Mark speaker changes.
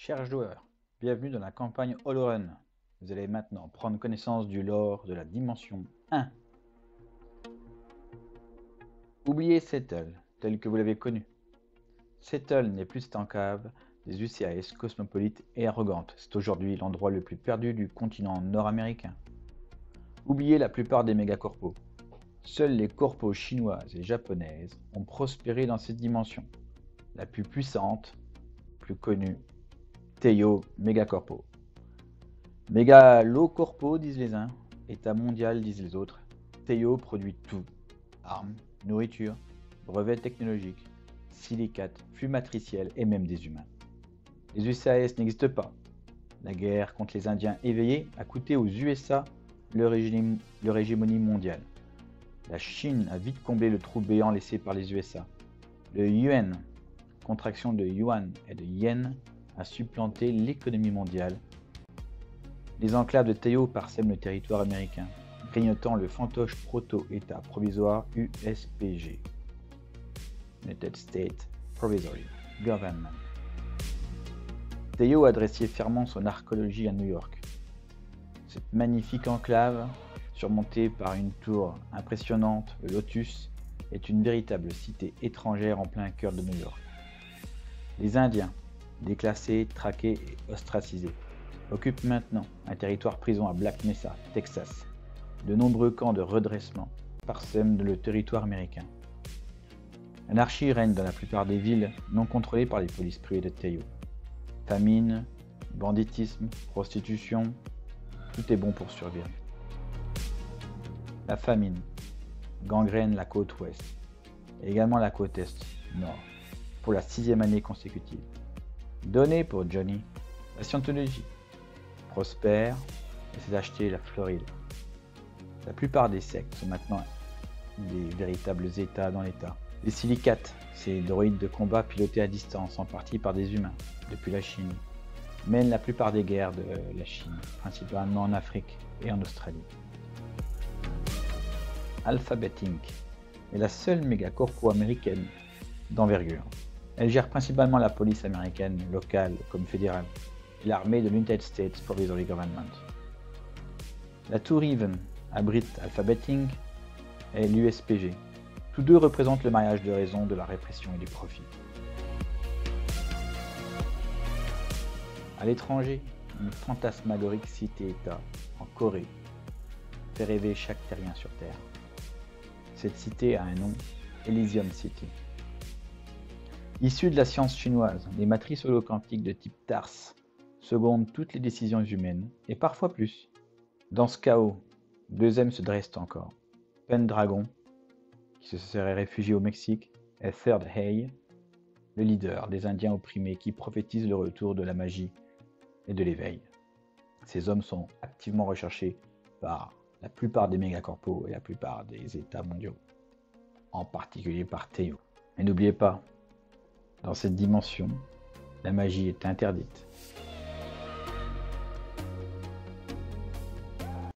Speaker 1: Chers joueurs, bienvenue dans la campagne Holorun. Vous allez maintenant prendre connaissance du lore de la dimension 1. Oubliez Settle, tel que vous l'avez connu. Settle n'est plus cette enclave des UCAS cosmopolites et arrogantes. C'est aujourd'hui l'endroit le plus perdu du continent nord-américain. Oubliez la plupart des mégacorpos. Seules les corpos chinoises et japonaises ont prospéré dans cette dimension. La plus puissante, plus connue, Teiyo Megacorpo. Mégalocorpo disent les uns, État mondial disent les autres. Teiyo produit tout. Armes, nourriture, brevets technologiques, silicates, flux matriciels et même des humains. Les UCAS n'existent pas. La guerre contre les Indiens éveillés a coûté aux USA leur hégémonie mondiale. La Chine a vite comblé le trou béant laissé par les USA. Le yuan, contraction de yuan et de yen, a supplanté l'économie mondiale. Les enclaves de Teiyo parsèment le territoire américain, grignotant le fantoche proto-État provisoire USPG, United States Provisory Government. Teiyo a dressé fièrement son archéologie à New York. Cette magnifique enclave, surmontée par une tour impressionnante, le Lotus, est une véritable cité étrangère en plein cœur de New York. Les Indiens, déclassés, traqués et ostracisés, occupent maintenant un territoire prison à Black Mesa, Texas. De nombreux camps de redressement parsèment le territoire américain. L'anarchie règne dans la plupart des villes non contrôlées par les polices privées de Teiyo. Famine, banditisme, prostitution, tout est bon pour survivre. La famine gangrène la côte ouest et également la côte est nord pour la 6e année consécutive. Donnée pour Johnny, la scientologie prospère et s'est acheté la Floride. La plupart des sectes sont maintenant des véritables États dans l'État. Les silicates, ces droïdes de combat pilotés à distance, en partie par des humains, depuis la Chine, mènent la plupart des guerres de la Chine, principalement en Afrique et en Australie. Alphabet Inc. est la seule mégacorpo américaine d'envergure. Elle gère principalement la police américaine, locale comme fédérale, et l'armée de l'United States Provisory Government. La tour Even abrite Alphabet Inc. et l'USPG. Tous deux représentent le mariage de raison de la répression et du profit. À l'étranger, une fantasmagorique cité-État en Corée fait rêver chaque terrien sur Terre. Cette cité a un nom, Elysium City. Issue de la science chinoise, les matrices holoquantiques de type TARS secondent toutes les décisions humaines, et parfois plus. Dans ce chaos, deux M se dressent encore. Pendragon, qui se serait réfugié au Mexique, et Third Eye, le leader des Indiens opprimés qui prophétise le retour de la magie et de l'éveil. Ces hommes sont activement recherchés par la plupart des mégacorpos et la plupart des États mondiaux, en particulier par Teiyo. Et n'oubliez pas, dans cette dimension, la magie est interdite.